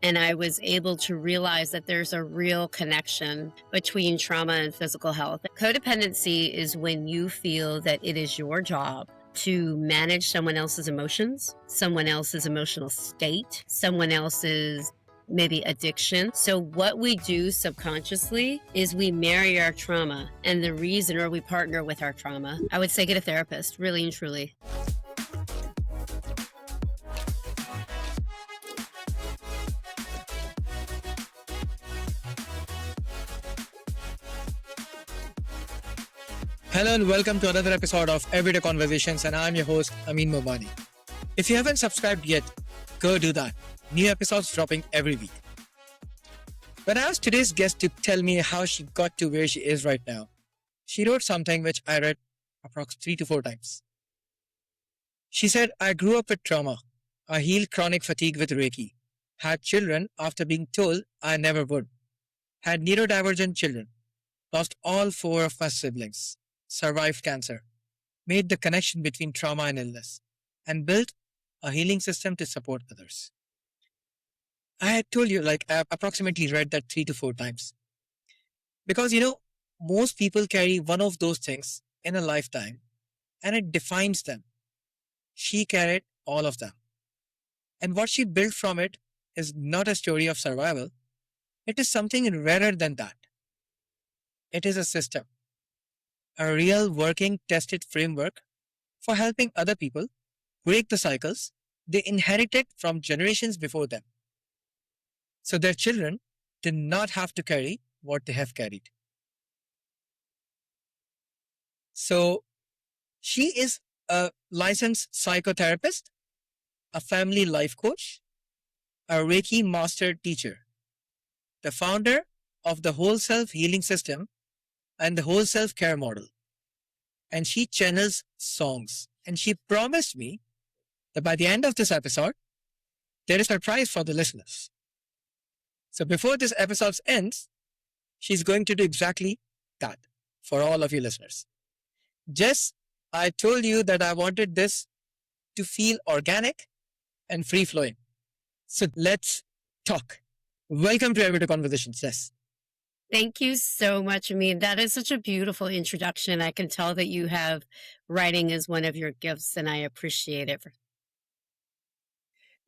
And I was able to realize that there's a real connection between trauma and physical health. Codependency is when you feel that it is your job to manage someone else's emotions, someone else's emotional state, someone else's maybe addiction. So what we do subconsciously is we marry our trauma, and the reason, or we partner with our trauma. I would say get a therapist, really and truly. Hello and welcome to another episode of Everyday Conversations, and I'm your host, Amin Mombani. If you haven't subscribed yet, go do that. New episodes dropping every week. When I asked today's guest to tell me how she got to where she is right now, she wrote something which I read approximately 3 to 4 times. She said, I grew up with trauma. I healed chronic fatigue with Reiki. Had children after being told I never would. Had neurodivergent children. Lost all 4 of my siblings. Survived cancer, made the connection between trauma and illness, and built a healing system to support others. I had told you, I approximately read that 3 to 4 times. Because, most people carry one of those things in a lifetime, and it defines them. She carried all of them. And what she built from it is not a story of survival. It is something rarer than that. It is a system. A real working tested framework for helping other people break the cycles they inherited from generations before them. So their children did not have to carry what they have carried. So she is a licensed psychotherapist, a family life coach, a Reiki master teacher, the founder of the whole self healing system and the whole self-care model. And she channels songs. And she promised me that by the end of this episode, there is a surprise for the listeners. So before this episode ends, she's going to do exactly that for all of you listeners. Jess, I told you that I wanted this to feel organic and free-flowing. So let's talk. Welcome to Everyday Conversations, Jess. Thank you so much, Amin. That is such a beautiful introduction. I can tell that you have writing as one of your gifts, and I appreciate it.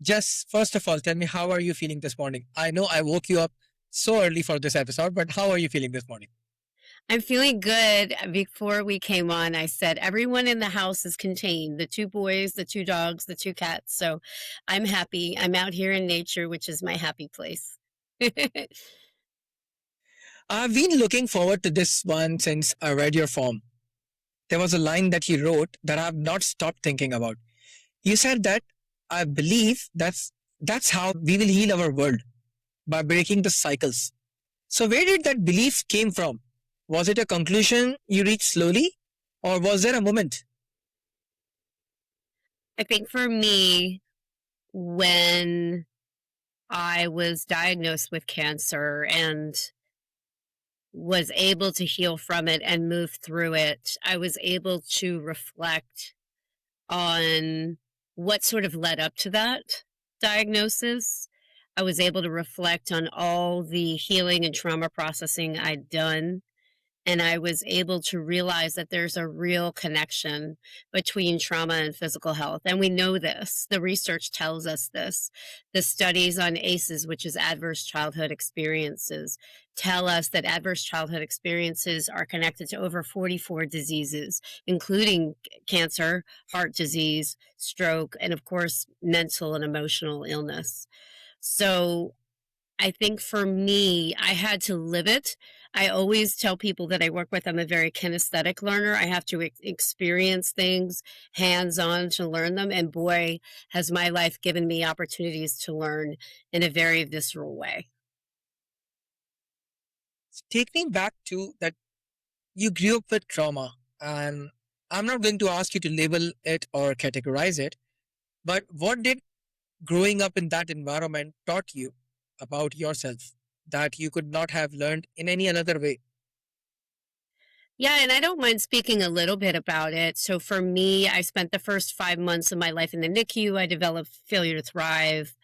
Jess, first of all, tell me, how are you feeling this morning? I know I woke you up so early for this episode, but how are you feeling this morning? I'm feeling good. Before we came on, I said everyone in the house is contained, the 2 boys, the 2 dogs, the 2 cats. So I'm happy. I'm out here in nature, which is my happy place. I've been looking forward to this one since I read your form. There was a line that you wrote that I've not stopped thinking about. You said that I believe that's how we will heal our world, by breaking the cycles. So where did that belief came from? Was it a conclusion you reached slowly, or was there a moment? I think for me, when I was diagnosed with cancer and was able to heal from it and move through it, I was able to reflect on what sort of led up to that diagnosis. I was able to reflect on all the healing and trauma processing I'd done. And I was able to realize that there's a real connection between trauma and physical health. And we know this. The research tells us this. The studies on ACEs, which is adverse childhood experiences, tell us that adverse childhood experiences are connected to over 44 diseases, including cancer, heart disease, stroke, and of course, mental and emotional illness. So I think for me, I had to live it. I always tell people that I work with, I'm a very kinesthetic learner. I have to experience things hands-on to learn them. And boy, has my life given me opportunities to learn in a very visceral way. Take me back to that you grew up with trauma, and I'm not going to ask you to label it or categorize it, but what did growing up in that environment taught you about yourself that you could not have learned in any other way? Yeah, and I don't mind speaking a little bit about it. So for me, I spent the first 5 months of my life in the NICU. I developed failure to thrive.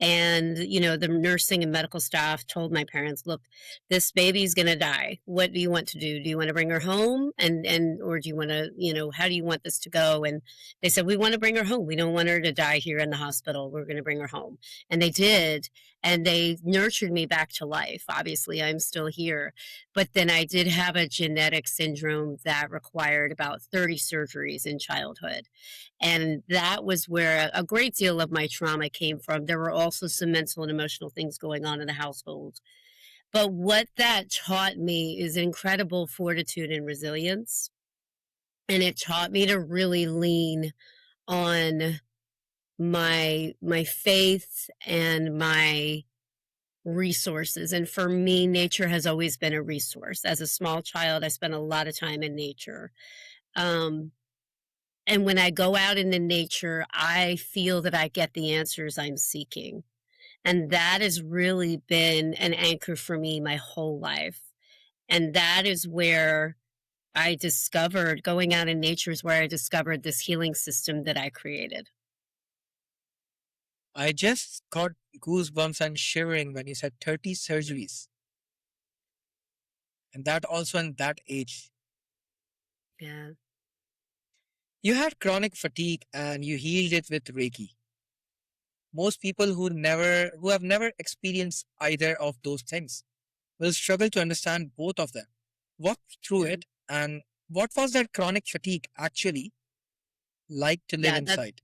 And, the nursing and medical staff told my parents, look, this baby's going to die. What do you want to do? Do you want to bring her home? Or do you want to, how do you want this to go? And they said, we want to bring her home. We don't want her to die here in the hospital. We're going to bring her home. And they did. And they nurtured me back to life. Obviously, I'm still here. But then I did have a genetic syndrome that required about 30 surgeries in childhood. And that was where a great deal of my trauma came from. There were also some mental and emotional things going on in the household. But what that taught me is incredible fortitude and resilience. And it taught me to really lean on my faith and my resources. And for me, nature has always been a resource. As a small child, I spent a lot of time in nature. Um, And when I go out into nature, I feel that I get the answers I'm seeking. And that has really been an anchor for me my whole life. And that is where I discovered going out in nature is where I discovered this healing system that I created. I just got goosebumps and shivering when you said 30 surgeries, and that also in that age. Yeah. You had chronic fatigue and you healed it with Reiki. Most people who have never experienced either of those things will struggle to understand both of them. Walk through Yeah. it, and what was that chronic fatigue actually like to live Yeah. inside?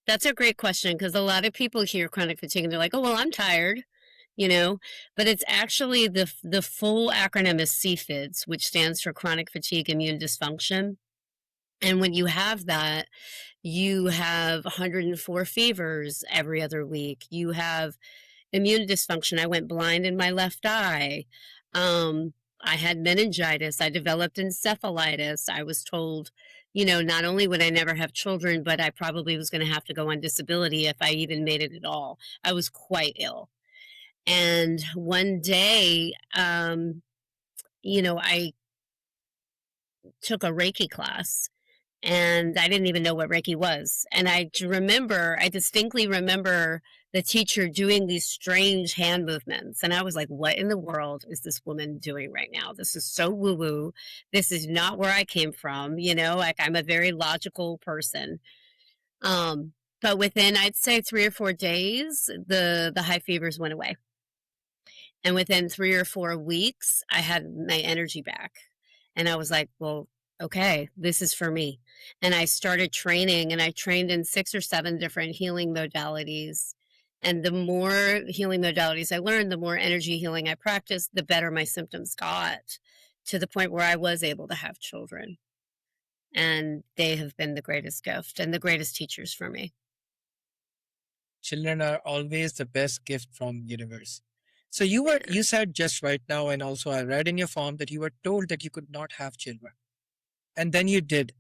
That's a great question because a lot of people hear chronic fatigue and they're like, oh, well, I'm tired, you know, but it's actually the full acronym is CFIDS, which stands for chronic fatigue immune dysfunction. And when you have that, you have 104 fevers every other week. You have immune dysfunction. I went blind in my left eye. Um, I had meningitis. I developed encephalitis. I was told, not only would I never have children, but I probably was going to have to go on disability if I even made it at all. I was quite ill. And one day, I took a Reiki class and I didn't even know what Reiki was. And I distinctly remember the teacher doing these strange hand movements. And I was like, what in the world is this woman doing right now? This is so woo woo. This is not where I came from. Like I'm a very logical person. But within, I'd say 3 or 4 days, the high fevers went away. And within 3 or 4 weeks, I had my energy back. And I was like, well, okay, this is for me. And I started training and I trained in 6 or 7 different healing modalities. And the more healing modalities I learned, the more energy healing I practiced, the better my symptoms got to the point where I was able to have children. And they have been the greatest gift and the greatest teachers for me. Children are always the best gift from universe. So you said just right now, and also I read in your form that you were told that you could not have children. And then you did.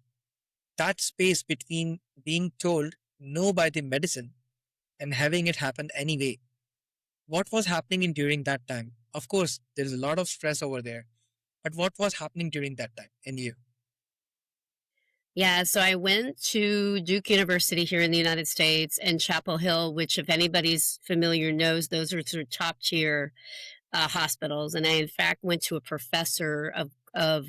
That space between being told no by the medicine and having it happen anyway. What was happening during that time? Of course, there is a lot of stress over there. But what was happening during that time in you? Yeah, so I went to Duke University here in the United States and Chapel Hill, which, if anybody's familiar, knows those are sort of top tier hospitals. And I, in fact, went to a professor of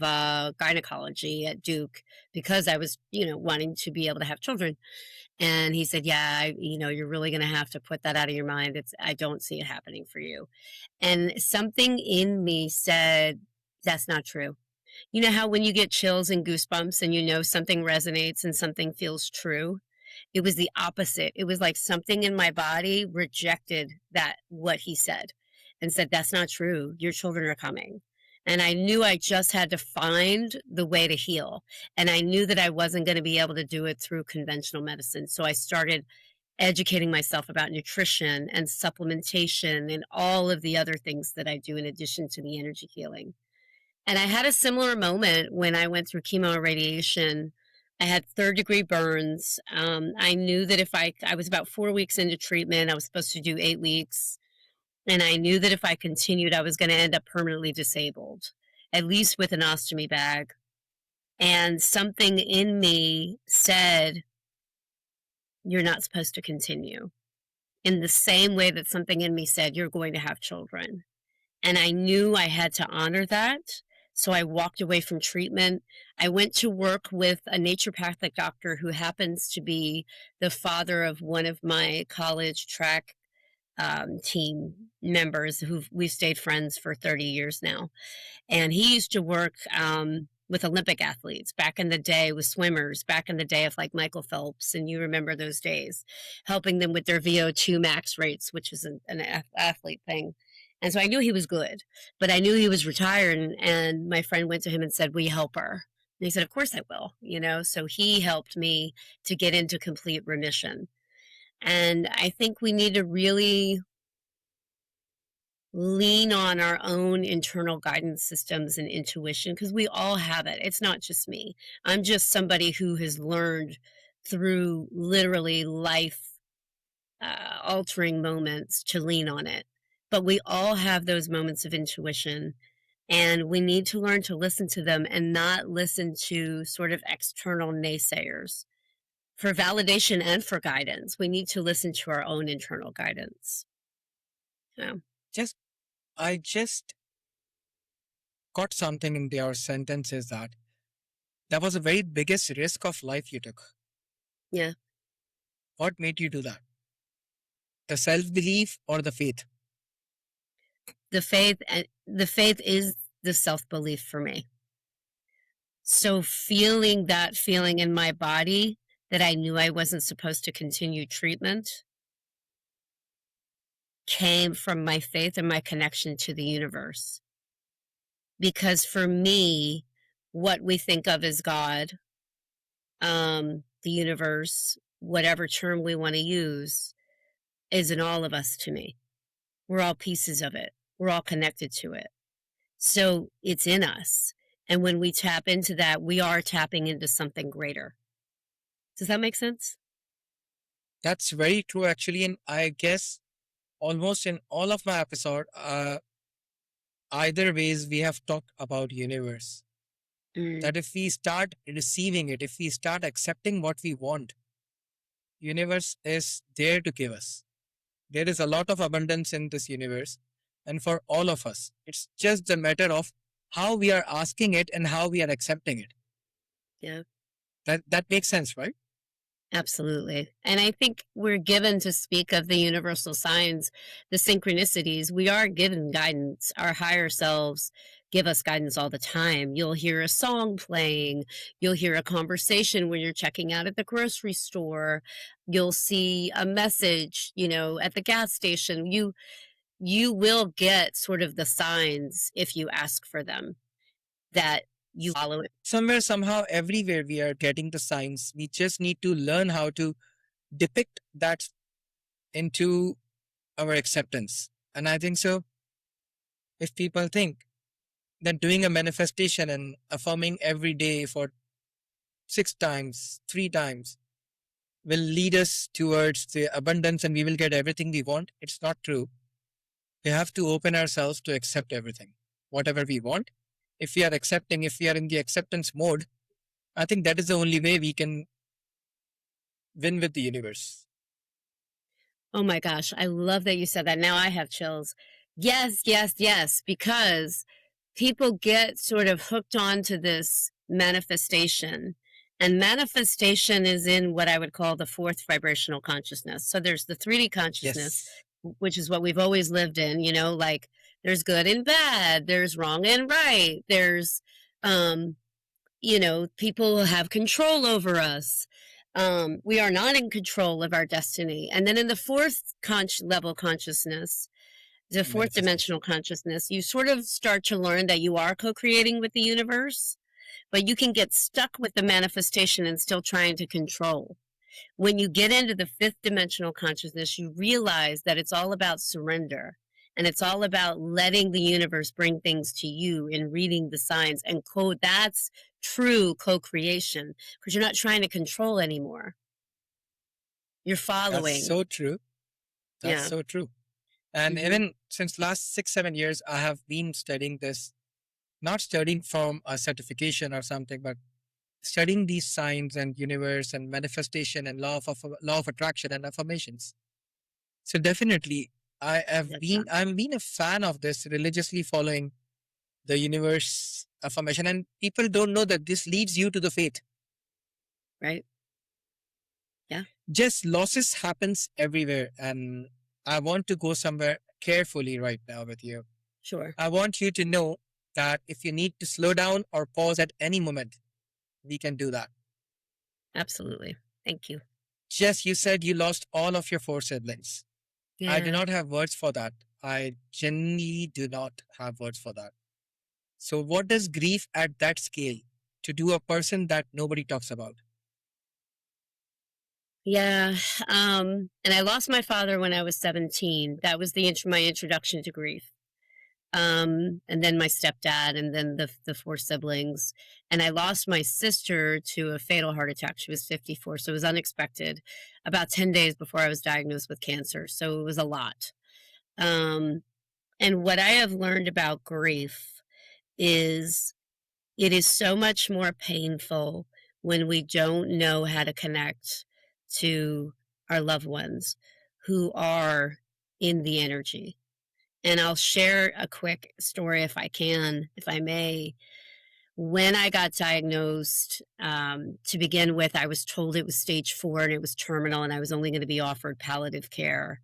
gynecology at Duke because I was, wanting to be able to have children. And he said, "Yeah, you're really going to have to put that out of your mind. I don't see it happening for you." And something in me said, "That's not true." You know how when you get chills and goosebumps and something resonates and something feels true? It was the opposite. It was like something in my body rejected that what he said and said, that's not true. Your children are coming. And I knew I just had to find the way to heal. And I knew that I wasn't going to be able to do it through conventional medicine. So I started educating myself about nutrition and supplementation and all of the other things that I do in addition to the energy healing. And I had a similar moment when I went through chemo and radiation. I had third-degree burns. I knew that if I was about 4 weeks into treatment, I was supposed to do 8 weeks. And I knew that if I continued, I was going to end up permanently disabled, at least with an ostomy bag. And something in me said, you're not supposed to continue. in the same way that something in me said, "You're going to have children." And I knew I had to honor that. So I walked away from treatment. I went to work with a naturopathic doctor who happens to be the father of one of my college track team members who we've stayed friends for 30 years now. And he used to work with Olympic athletes back in the day, with swimmers back in the day of like Michael Phelps. And you remember those days, helping them with their VO2 max rates, which is an athlete thing. And so I knew he was good, but I knew he was retired. And my friend went to him and said, "Will you help her?" And he said, "Of course I will." So he helped me to get into complete remission. And I think we need to really lean on our own internal guidance systems and intuition, because we all have it. It's not just me. I'm just somebody who has learned through literally life altering moments to lean on it. But we all have those moments of intuition, and we need to learn to listen to them and not listen to sort of external naysayers for validation and for guidance. We need to listen to our own internal guidance. So. I just got something in their sentences that was the very biggest risk of life you took. Yeah. What made you do that? The self-belief or the faith? The faith is the self-belief for me. So feeling that feeling in my body that I knew I wasn't supposed to continue treatment came from my faith and my connection to the universe. Because for me, what we think of as God, the universe, whatever term we want to use, is in all of us to me. We're all pieces of it. We're all connected to it. So it's in us. And when we tap into that, we are tapping into something greater. Does that make sense? That's very true, actually. And I guess almost in all of my episode, either ways, we have talked about universe. That if we start receiving it, if we start accepting what we want, universe is there to give us. There is a lot of abundance in this universe, and for all of us, it's just a matter of how we are asking it and how we are accepting it. Yeah. That makes sense, right? Absolutely. And I think we're given to speak of the universal signs, the synchronicities. We are given guidance. Our higher selves give us guidance all the time. You'll hear a song playing. You'll hear a conversation when you're checking out at the grocery store. You'll see a message, at the gas station. You will get sort of the signs if you ask for them that you follow it. Somewhere, somehow, everywhere we are getting the signs. We just need to learn how to depict that into our acceptance. And I think so. If people think that doing a manifestation and affirming every day for 6 times, 3 times will lead us towards the abundance and we will get everything we want, it's not true. We have to open ourselves to accept everything, whatever we want. If we are accepting, if we are in the acceptance mode, I think that is the only way we can win with the universe. Oh my gosh, I love that you said that. Now I have chills. Yes, yes, yes, because people get sort of hooked onto this manifestation. And manifestation is in what I would call the fourth vibrational consciousness. So there's the 3D consciousness, which is what we've always lived in, like there's good and bad, there's wrong and right, there's, people have control over us. We are not in control of our destiny. And then in the fourth level consciousness, the fourth dimensional consciousness, you sort of start to learn that you are co-creating with the universe, but you can get stuck with the manifestation and still trying to control. When you get into the fifth dimensional consciousness, you realize that it's all about surrender. And it's all about letting the universe bring things to you and reading the signs and code. That's true co-creation, because you're not trying to control anymore. You're following. That's so true. That's Yeah. so true. And even since last 6-7 years, I have been studying this, not studying from a certification or something, but studying these signs and universe and manifestation and law of attraction and affirmations. So definitely, That's not I've been a fan of this, religiously following the universe affirmation, and people don't know that this leads you to the fate. right. Yeah, Just losses happens everywhere, and I want to go somewhere carefully right now with you. sure. I want you to know that if you need to slow down or pause at any moment, we can do that. Absolutely. Thank you. Jess, you said you lost all of your four siblings. I do Yeah. not have words for that. I genuinely do not have words for that. So, what does grief at that scale to do a person that nobody talks about? Yeah. And I lost my father when I was 17. That was my introduction to grief. And then my stepdad, and then the four siblings. And I lost my sister to a fatal heart attack. She was 54, so it was unexpected. About 10 days before I was diagnosed with cancer, so it was a lot. Um, and what I have learned about grief is it is so much more painful when we don't know how to connect to our loved ones who are in the energy. And I'll share a quick story if I can, if I may. When I got diagnosed, to begin with, I was told it was stage 4 and it was terminal, and I was only going to be offered palliative care.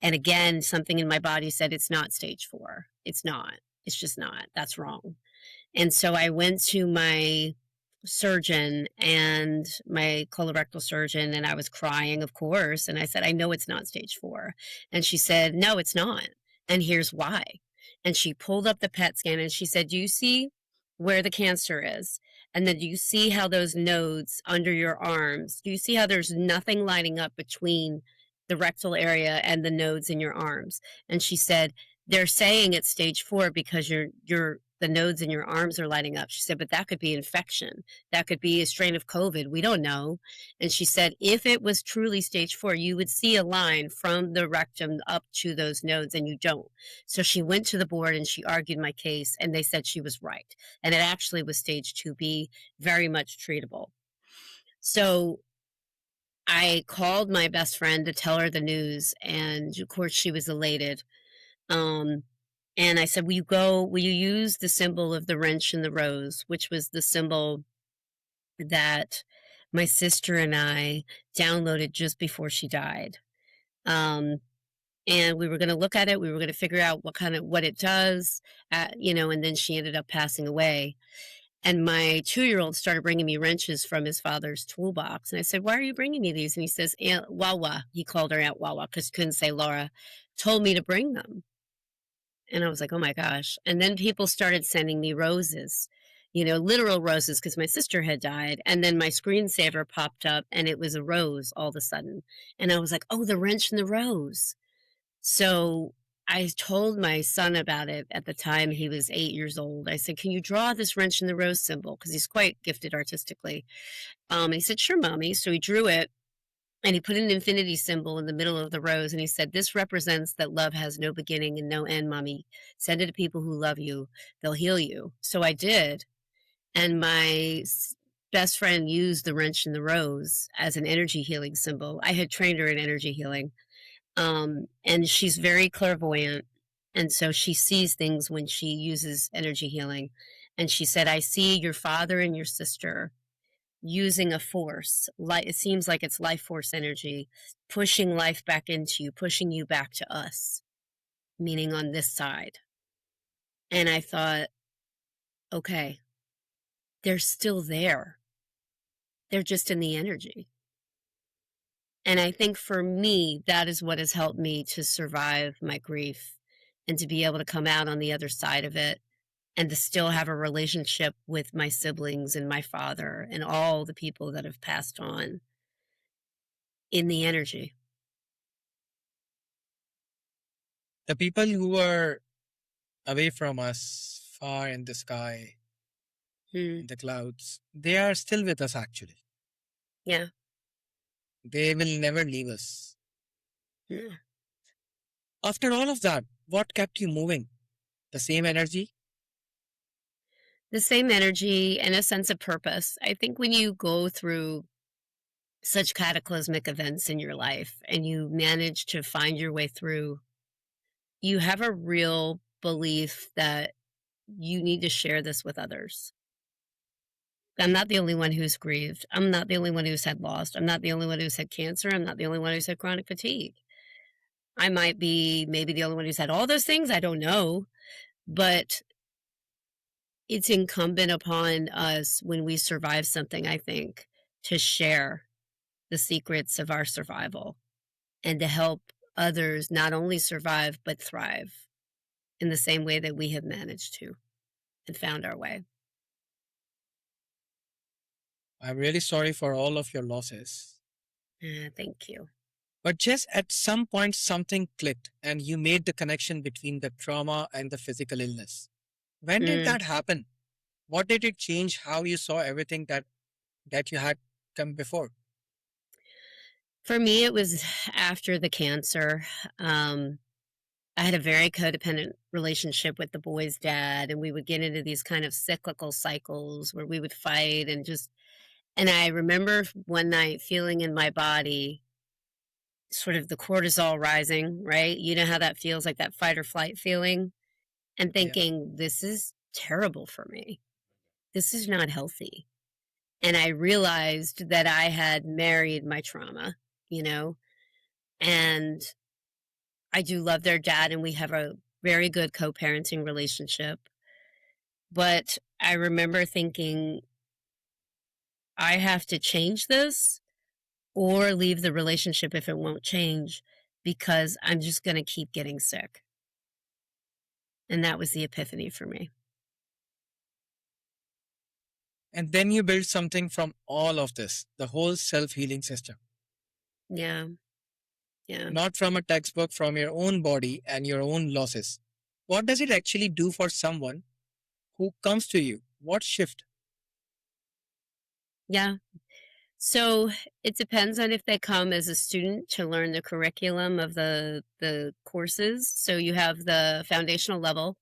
And again, something in my body said it's not stage 4. It's not. It's just not. That's wrong. And so I went to my surgeon and my colorectal surgeon, and I was crying, of course. And I said, I know it's not stage 4. And she said, no, it's not. And here's why. And she pulled up the PET scan and she said, do you see where the cancer is? And then do you see how those nodes under your arms, do you see how there's nothing lining up between the rectal area and the nodes in your arms? And she said, they're saying it's stage 4 because the nodes in your arms are lighting up. She said, but that could be infection. That could be a strain of COVID. We don't know. And she said, if it was truly stage 4, you would see a line from the rectum up to those nodes, and you don't. So she went to the board and she argued my case, and they said she was right. And it actually was stage 2B, very much treatable. So I called my best friend to tell her the news, and of course she was elated. Um, and I said, will you use the symbol of the wrench and the rose, which was the symbol that my sister and I downloaded just before she died. Um, and we were going to look at it. We were going to figure out what it does, and then she ended up passing away. And my 2-year-old started bringing me wrenches from his father's toolbox. And I said, why are you bringing me these? And he says, Aunt Wawa, he called her Aunt Wawa because he couldn't say Laura, told me to bring them. And I was like, oh my gosh. And then people started sending me roses, literal roses, because my sister had died. And then my screensaver popped up and it was a rose all of a sudden. And I was like, oh, the wrench and the rose. So I told my son about it at the time. He was 8 years old. I said, can you draw this wrench and the rose symbol? Because he's quite gifted artistically. And he said, sure, mommy. So he drew it. And he put an infinity symbol in the middle of the rose, and he said, this represents that love has no beginning and no end, mommy. Send it to people who love you. They'll heal you. So I did. And my best friend used the wrench and the rose as an energy healing symbol. I had trained her in energy healing. And she's very clairvoyant. And so she sees things when she uses energy healing. And she said, I see your father and your sister using a force, like it seems like it's life force energy, pushing life back into you, pushing you back to us, meaning on this side. And I thought, okay, they're still there. They're just in the energy. And I think for me, that is what has helped me to survive my grief and to be able to come out on the other side of it and to still have a relationship with my siblings and my father and all the people that have passed on in the energy. The people who are away from us, far in the sky, in the clouds, they are still with us actually. Yeah. They will never leave us. Yeah. After all of that, what kept you moving? The same energy? The same energy and a sense of purpose. I think when you go through such cataclysmic events in your life and you manage to find your way through, you have a real belief that you need to share this with others. I'm not the only one who's grieved. I'm not the only one who's had loss. I'm not the only one who's had cancer. I'm not the only one who's had chronic fatigue. I might be maybe the only one who's had all those things. I don't know. But it's incumbent upon us when we survive something, I think, to share the secrets of our survival and to help others not only survive but thrive in the same way that we have managed to and found our way. I'm really sorry for all of your losses. Thank you. But just at some point, something clicked and you made the connection between the trauma and the physical illness. When did Mm. that happen? What did it change how you saw everything that you had come before? For me, it was after the cancer. Um, I had a very codependent relationship with the boy's dad, and we would get into these kind of cyclical cycles where we would fight and just. And I remember one night feeling in my body sort of the cortisol rising, right? You know how that feels, like that fight or flight feeling, and Yeah. thinking, this is terrible for me. This is not healthy. And I realized that I had married my trauma, you know, and I do love their dad, and we have a very good co parenting relationship. But I remember thinking, I have to change this or leave the relationship if it won't change because I'm just going to keep getting sick. And that was the epiphany for me. And then you build something from all of this, the whole self healing system, Yeah. Yeah. not from a textbook, from your own body and your own losses. What does it actually do for someone who comes to you? What shift? Yeah. So it depends on if they come as a student to learn the curriculum of the courses. So you have the foundational level,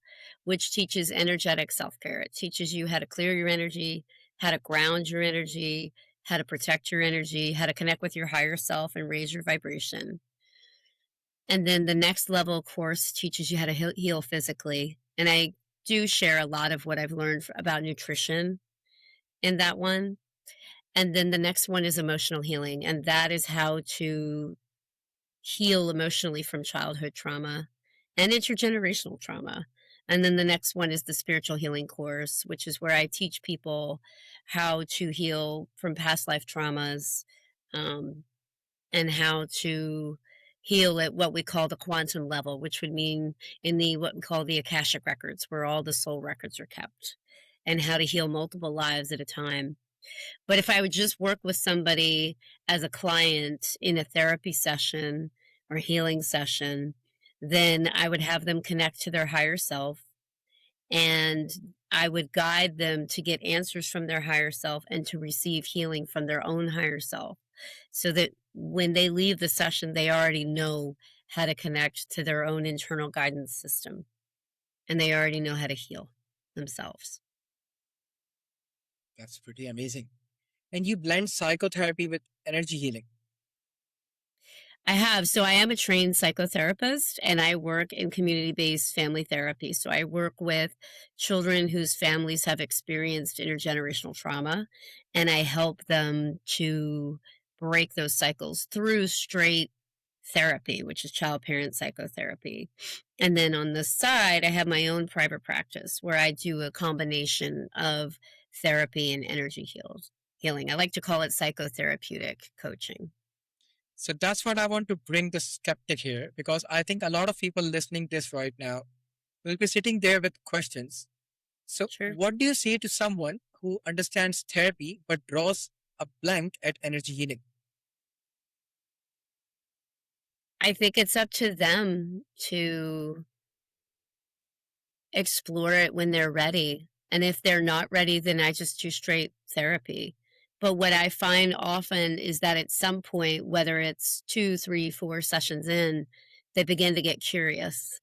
which teaches energetic self-care. It teaches you how to clear your energy, how to ground your energy, how to protect your energy, how to connect with your higher self and raise your vibration. And then the next level course teaches you how to heal physically. And I do share a lot of what I've learned about nutrition in that one. And then the next one is emotional healing, and that is how to heal emotionally from childhood trauma and intergenerational trauma. And then the next one is the spiritual healing course, which is where I teach people how to heal from past life traumas, um, and how to heal at what we call the quantum level, which would mean in the what we call the Akashic records, where all the soul records are kept, and how to heal multiple lives at a time. But if I would just work with somebody as a client in a therapy session or healing session, then I would have them connect to their higher self, and I would guide them to get answers from their higher self and to receive healing from their own higher self so that when they leave the session, they already know how to connect to their own internal guidance system and they already know how to heal themselves. That's pretty amazing. And you blend psychotherapy with energy healing. I have. So I am a trained psychotherapist and I work in community based family therapy. So I work with children whose families have experienced intergenerational trauma and I help them to break those cycles through straight therapy, which is child parent psychotherapy. And then on the side, I have my own private practice where I do a combination of therapy and healing. I like to call it psychotherapeutic coaching. So that's what I want to bring the skeptic here because I think a lot of people listening this right now will be sitting there with questions. So Sure. what do you say to someone who understands therapy but draws a blank at energy healing? I think it's up to them to explore it when they're ready. And if they're not ready, then I just do straight therapy. But what I find often is that at some point, whether it's 2, 3, 4 sessions in, they begin to get curious.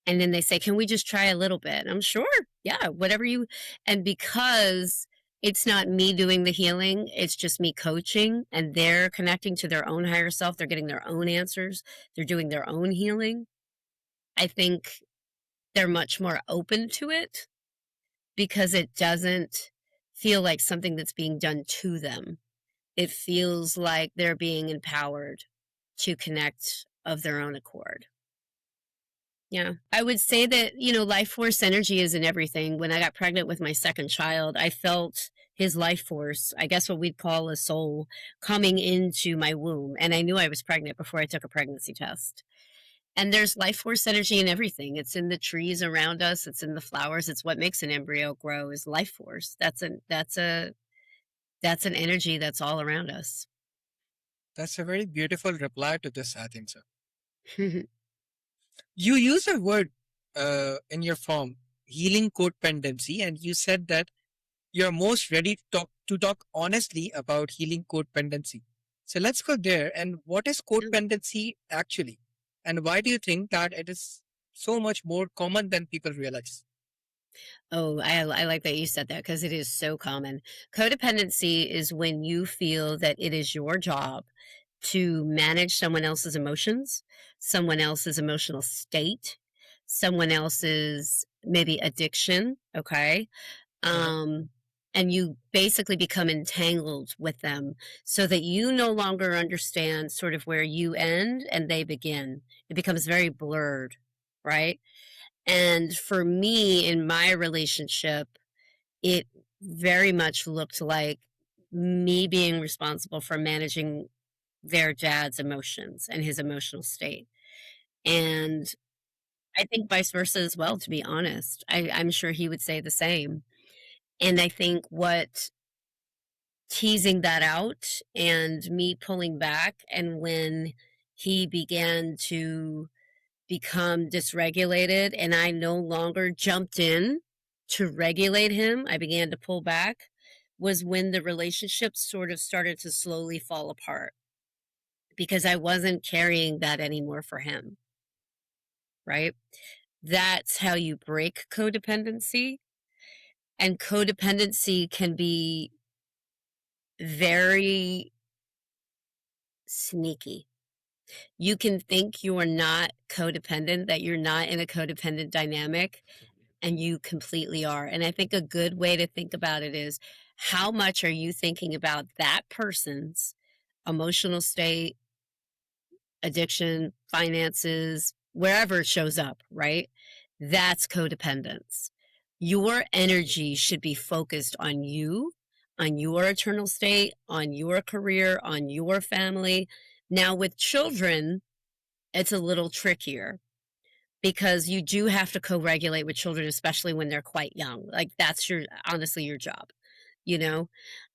And then they say, can we just try a little bit? I'm sure. Yeah, whatever you. And because It's not me doing the healing, it's just me coaching, and they're connecting to their own higher self, they're getting their own answers, they're doing their own healing. I think they're much more open to it because it doesn't feel like something that's being done to them. It feels like they're being empowered to connect of their own accord. Yeah. I would say that, life force energy is in everything. When I got pregnant with my second child, I felt his life force, I guess what we'd call a soul, coming into my womb. And I knew I was pregnant before I took a pregnancy test. And there's life force energy in everything. It's in the trees around us, it's in the flowers. It's what makes an embryo grow is life force. That's an energy that's all around us. That's a very beautiful reply to this, I think so. You use a word in your form, healing codependency, and you said that you're most ready to talk honestly about healing codependency. So let's go there. And what is codependency actually? And why do you think that it is so much more common than people realize? Oh, I like that you said that because it is so common. Codependency is when you feel that it is your job to manage someone else's emotions, someone else's emotional state, someone else's maybe addiction, okay? Uh-huh. Um, and you basically become entangled with them so that you no longer understand sort of where you end and they begin. It becomes very blurred, right? And for me, in my relationship, it very much looked like me being responsible for managing their dad's emotions and his emotional state. And I think vice versa as well, to be honest. I'm sure he would say the same. And I think what teasing that out and me pulling back, and when he began to become dysregulated and I no longer jumped in to regulate him, I began to pull back, was when the relationship sort of started to slowly fall apart because I wasn't carrying that anymore for him, right? That's how you break codependency. And codependency can be very sneaky. You can think you're not codependent, that you're not in a codependent dynamic, and you completely are. And I think a good way to think about it is how much are you thinking about that person's emotional state, addiction, finances, wherever it shows up, right? That's codependence. Your energy should be focused on you, on your eternal state, on your career, on your family. Now, with children, it's a little trickier because you do have to co-regulate with children, especially when they're quite young. Like that's honestly your job, you know?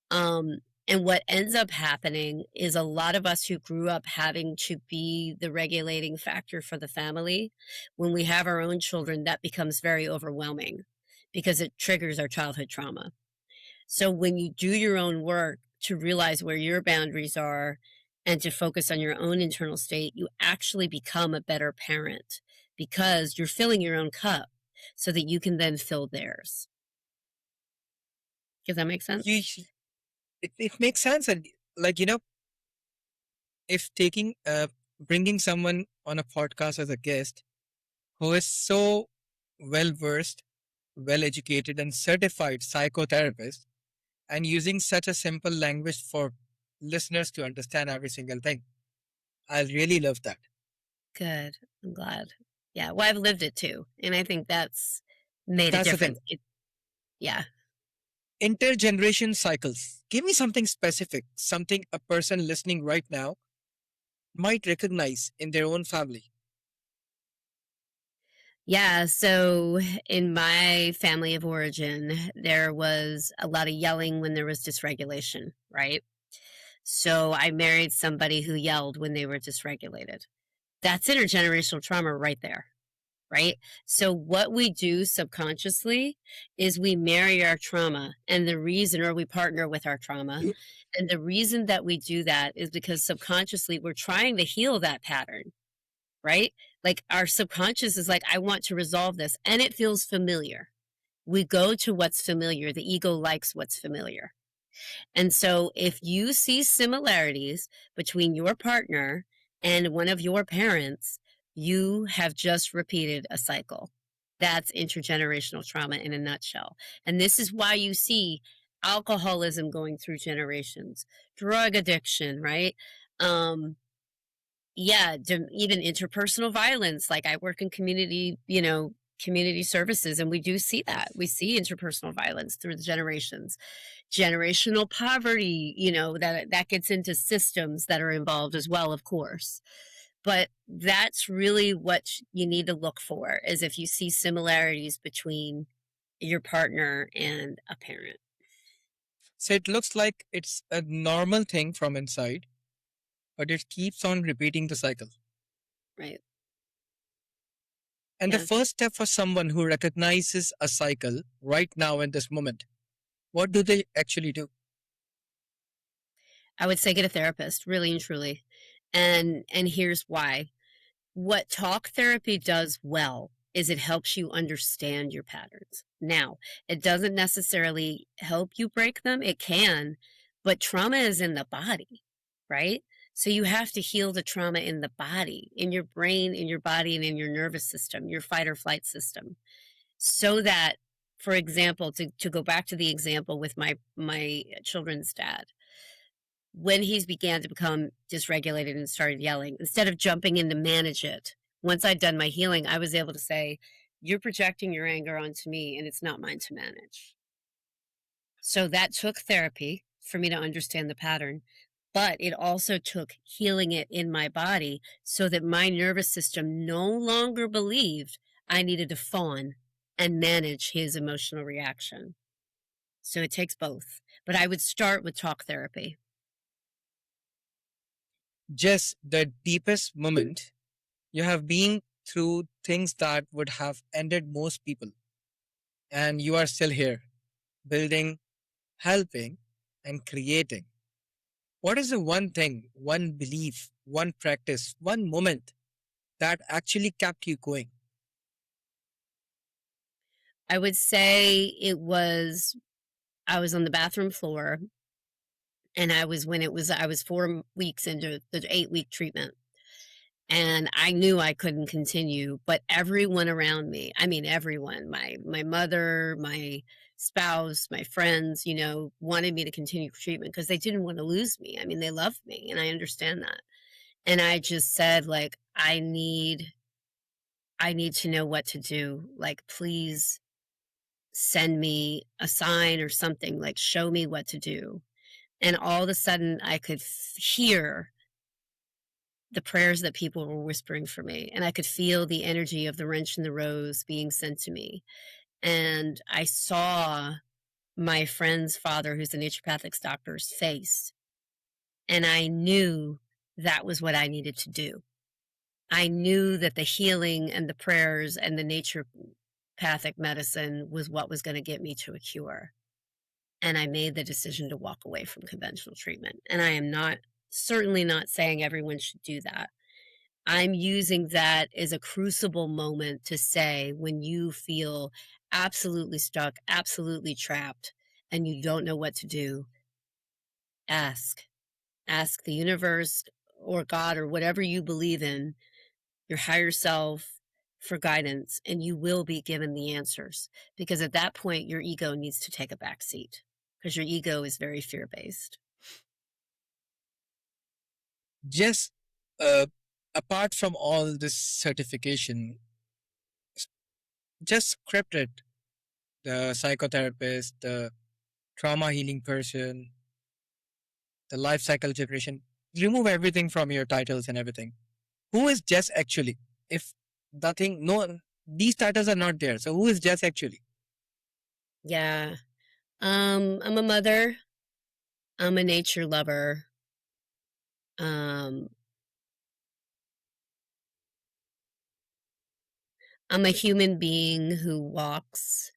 Um, and what ends up happening is a lot of us who grew up having to be the regulating factor for the family, when we have our own children, that becomes very overwhelming because it triggers our childhood trauma. So when you do your own work to realize where your boundaries are and to focus on your own internal state, you actually become a better parent because you're filling your own cup so that you can then fill theirs. Does that make You, sense? it makes sense. And like, if bringing someone on a podcast as a guest who is so well versed, well educated, and certified psychotherapist, and using such a simple language for listeners to understand every single thing. I really love that. Good. I'm glad. Yeah. Well, I've lived it too. And I think that's made a That's the thing. difference. Yeah. Intergeneration cycles. Give me something specific, something a person listening right now might recognize in their own family. Yeah. So in my family of origin, there was a lot of yelling when there was dysregulation, right? So I married somebody who yelled when they were dysregulated. That's intergenerational trauma right there, right? So what we do subconsciously is we marry our trauma, and the reason, or we partner with our trauma. And the reason that we do that is because subconsciously we're trying to heal that pattern, right? Like our subconscious is like, I want to resolve this, and it feels familiar. We go to what's familiar. The ego likes what's familiar. And so if you see similarities between your partner and one of your parents, you have just repeated a cycle. That's intergenerational trauma in a nutshell. And this is why you see alcoholism going through generations, drug addiction, right? Um, yeah, even interpersonal violence. Like I work in community, community services, and we do see that. We see interpersonal violence through the generations, generational poverty, that gets into systems that are involved as well, of course. But that's really what you need to look for, is if you see similarities between your partner and a parent. So it looks like it's a normal thing from inside, but it keeps on repeating the cycle. Right. And the Yeah. first step for someone who recognizes a cycle right now in this moment, what do they actually do? I would say get a therapist, really and truly. And here's why. What talk therapy does well is it helps you understand your patterns. Now, it doesn't necessarily help you break them. It can, but trauma is in the body, right? So you have to heal the trauma in the body, in your brain, in your body, and in your nervous system, your fight or flight system. So that, for example, to go back to the example with my children's dad, when he began to become dysregulated and started yelling, instead of jumping in to manage it, once I'd done my healing, I was able to say, "You're projecting your anger onto me, and it's not mine to manage." So that took therapy for me to understand the pattern, but it also took healing it in my body so that my nervous system no longer believed I needed to fawn and manage his emotional reaction. So it takes both. But I would start with talk therapy. Just the deepest moment you have been through things that would have ended most people, and you are still here, building, helping, and creating. What is the one thing, one belief, one practice, one moment that actually kept you going? I would say I was on the bathroom floor, and I was 4 weeks into the 8-week treatment. And I knew I couldn't continue, but everyone around me, I mean, everyone, my mother, my spouse, my friends, wanted me to continue treatment because they didn't want to lose me. I mean, they loved me, and I understand that. And I just said, like, I need to know what to do. Like, please send me a sign or something, like show me what to do. And all of a sudden I could hear the prayers that people were whispering for me, and I could feel the energy of the wrench and the rose being sent to me. And I saw my friend's father, who's a naturopathic doctor's face, and I knew that was what I needed to do. I knew that the healing and the prayers and the naturopathic medicine was what was going to get me to a cure. And I made the decision to walk away from conventional treatment. And I am not, certainly not saying everyone should do that. I'm using that as a crucible moment to say, when you feel absolutely stuck, absolutely trapped, and you don't know what to do, ask. Ask the universe or God or whatever you believe in, your higher self, for guidance, and you will be given the answers. Because at that point, your ego needs to take a back seat, because your ego is very fear based. Just apart from all this certification, just scripted the psychotherapist, the trauma healing person, the life cycle generation. Remove everything from your titles and everything. Who is Jess actually? If nothing, no, these titles are not there. So who is Jess actually? Yeah. I'm a mother. I'm a nature lover. Um, I'm a human being who walks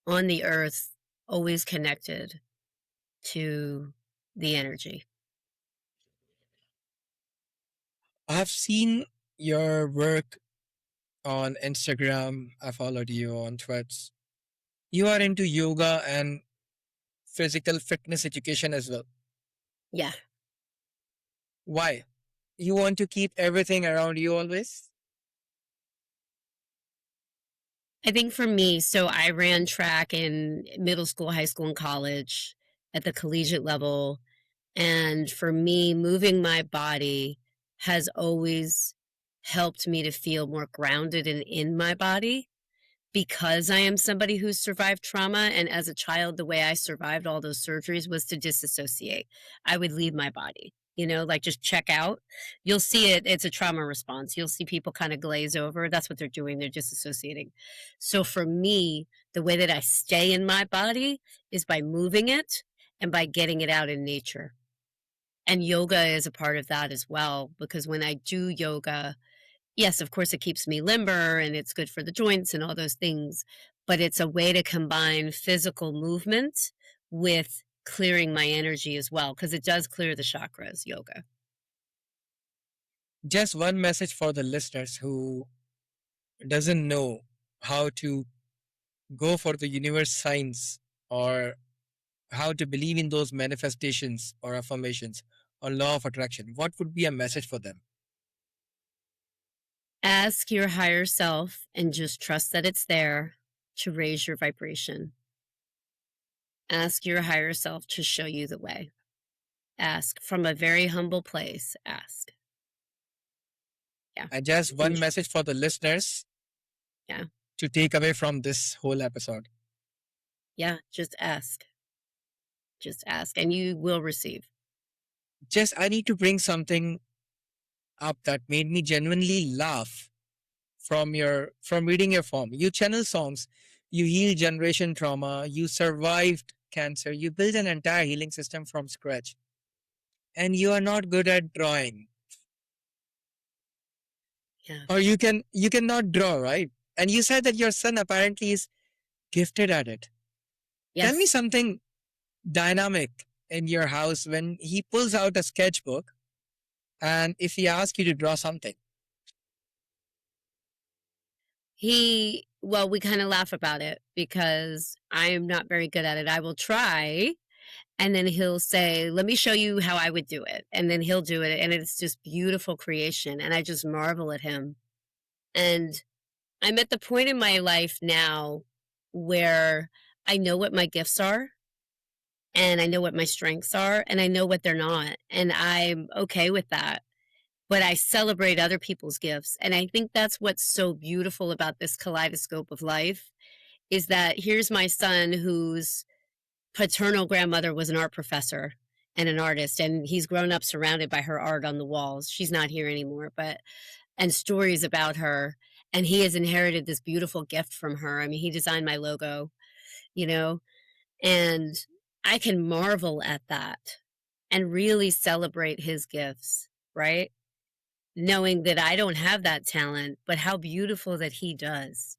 on the earth, always connected to the energy. I have seen your work on Instagram. I followed you on Threads. You are into yoga and physical fitness education as well. Yeah. Why? You want to keep everything around you always? I think for me, so I ran track in middle school, high school, and college at the collegiate level. And for me, moving my body has always helped me to feel more grounded and in my body because I am somebody who's survived trauma. And as a child, the way I survived all those surgeries was to disassociate. I would leave my body, like just check out. You'll see it. It's a trauma response. You'll see people kind of glaze over. That's what they're doing. They're disassociating. So for me, the way that I stay in my body is by moving it and by getting it out in nature. And yoga is a part of that as well, because when I do yoga, yes, of course, it keeps me limber and it's good for the joints and all those things, but it's a way to combine physical movement with clearing my energy as well, because it does clear the chakras, yoga. Just one message for the listeners who doesn't know how to go for the universe signs or how to believe in those manifestations or affirmations or law of attraction. What would be a message for them? Ask your higher self and just trust that it's there to raise your vibration. Ask your higher self to show you the way. Ask from a very humble place. Ask. Yeah. And just one message for the listeners Yeah. to take away from this whole episode. Yeah. Just ask. Just ask and you will receive. Just, I need to bring something up that made me genuinely laugh from reading your form. You channel songs, you heal generation trauma, you survived cancer, you built an entire healing system from scratch. And you are not good at drawing. Yeah. Or you cannot draw, right? And you said that your son apparently is gifted at it. Yes. Tell me something dynamic in your house when he pulls out a sketchbook and if he asks you to draw something. Well, we kind of laugh about it because I am not very good at it. I will try, and then he'll say, "Let me show you how I would do it." And then he'll do it, and it's just beautiful creation. And I just marvel at him. And I'm at the point in my life now where I know what my gifts are, and I know what my strengths are, and I know what they're not. And I'm okay with that. But I celebrate other people's gifts. And I think that's what's so beautiful about this kaleidoscope of life is that here's my son whose paternal grandmother was an art professor and an artist, and he's grown up surrounded by her art on the walls. She's not here anymore, and stories about her. And he has inherited this beautiful gift from her. I mean, he designed my logo, you know, and I can marvel at that and really celebrate his gifts, right? Knowing that I don't have that talent, but how beautiful that he does.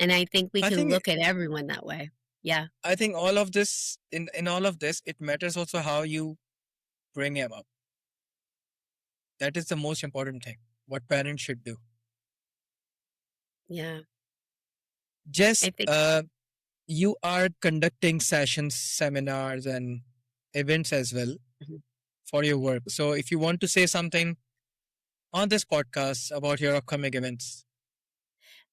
And I think we I can think look at everyone that way. Yeah. I think all of this in all of this, it matters also how you bring him up. That is the most important thing. What parents should do. Yeah. Jess, I think you are conducting sessions, seminars, and events as well Mhm. for your work. So if you want to say something on this podcast about your upcoming events.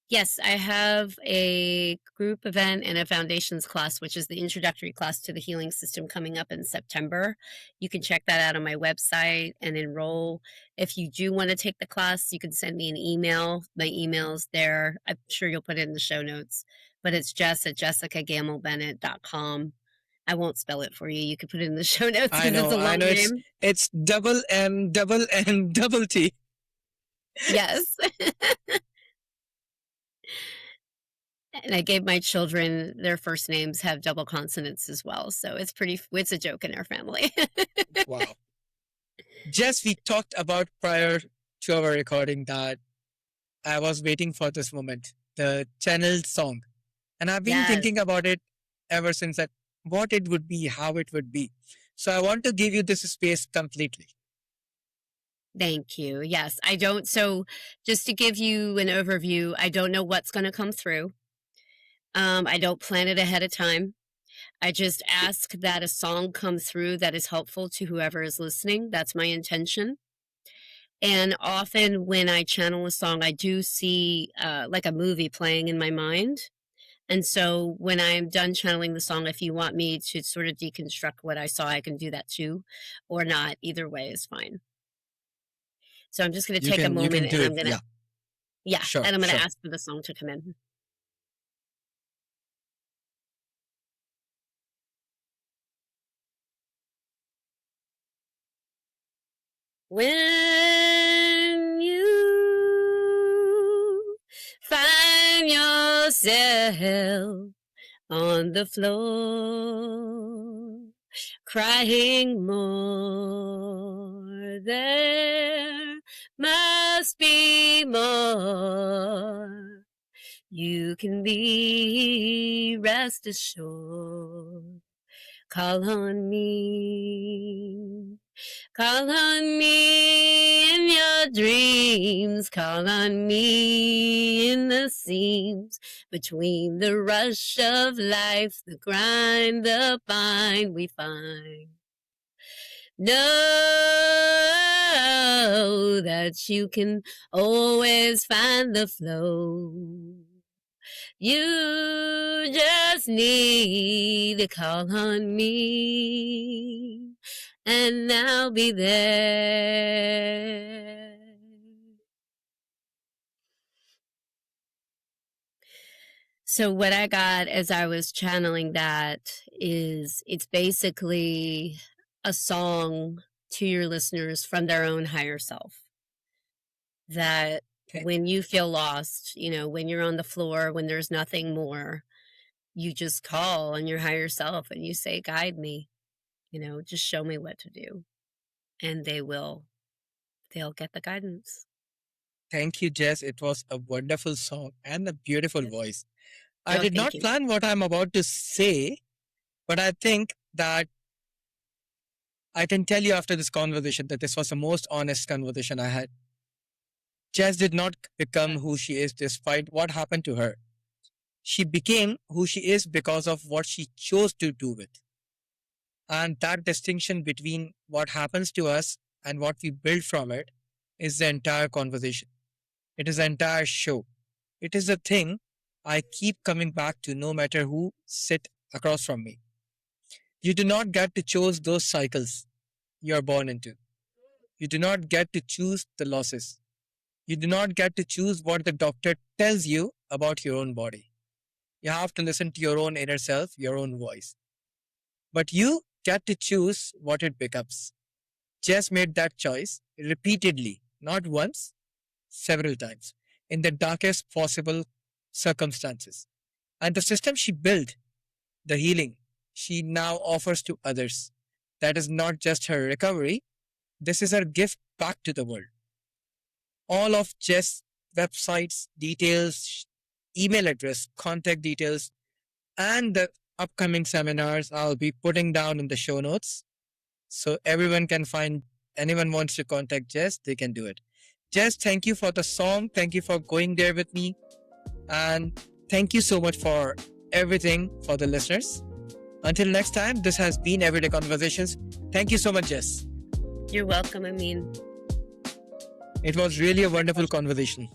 Yes, I have a group event and a foundations class, which is the introductory class to the healing system coming up in September. You can check that out on my website and enroll. If you do want to take the class, you can send me an email. My email's there. I'm sure you'll put it in the show notes, but it's Jess at jessicagammelbennett.com. I won't spell it for you. You can put it in the show notes because it's a I long know name. it's double M, double N, double T. Yes. And I gave my children their first names have double consonants as well. So it's a joke in our family. Wow. Jess, we talked about prior to our recording that I was waiting for this moment, the channeled song. And I've been Yes. thinking about it ever since that what it would be, how it would be. So I want to give you this space completely. Thank you. Yes, I don't. So just to give you an overview, I don't know what's going to come through. I don't plan it ahead of time. I just ask that a song come through that is helpful to whoever is listening. That's my intention. And often when I channel a song, I do see like a movie playing in my mind. And so when I'm done channeling the song, if you want me to sort of deconstruct what I saw, I can do that too, or not. Either way is fine. So I'm just going to You take a can moment do and it. I'm going to, Yeah, yeah, sure, and I'm going to sure. ask for the song to come in. When you find yourself on the floor, crying more, there must be more. You can be rest assured. Call on me. Call on me in your dreams. Call on me in the seams between the rush of life, the grind, the bind we find. Know that you can always find the flow. You just need to call on me, and I'll be there. So what I got as I was channeling that is it's basically a song to your listeners from their own higher self. That Okay. when you feel lost, when you're on the floor, when there's nothing more, you just call on your higher self and you say, guide me, just show me what to do. And they'll get the guidance. Thank you, Jess. It was a wonderful song and a beautiful Yes. voice. I Oh, did thank not you. plan what I'm about to say, but I think that I can tell you after this conversation that this was the most honest conversation I had. Jess did not become who she is despite what happened to her. She became who she is because of what she chose to do with. And that distinction between what happens to us and what we build from it is the entire conversation. It is the entire show. It is the thing I keep coming back to no matter who sit across from me. You do not get to choose those cycles you are born into. You do not get to choose the losses. You do not get to choose what the doctor tells you about your own body. You have to listen to your own inner self, your own voice. But you get to choose what it becomes. Jess made that choice repeatedly, not once, several times, in the darkest possible circumstances. And the system she built, the healing she now offers to others, that is not just her recovery, this is her gift back to the world. All of Jess' websites, details, email address, contact details, and the upcoming seminars I'll be putting down in the show notes. So everyone can find, anyone wants to contact Jess, they can do it. Jess, thank you for the song. Thank you for going there with me. And thank you so much for everything for the listeners. Until next time, this has been Everyday Conversations. Thank you so much, Jess. You're welcome, Amin. It was really a wonderful conversation.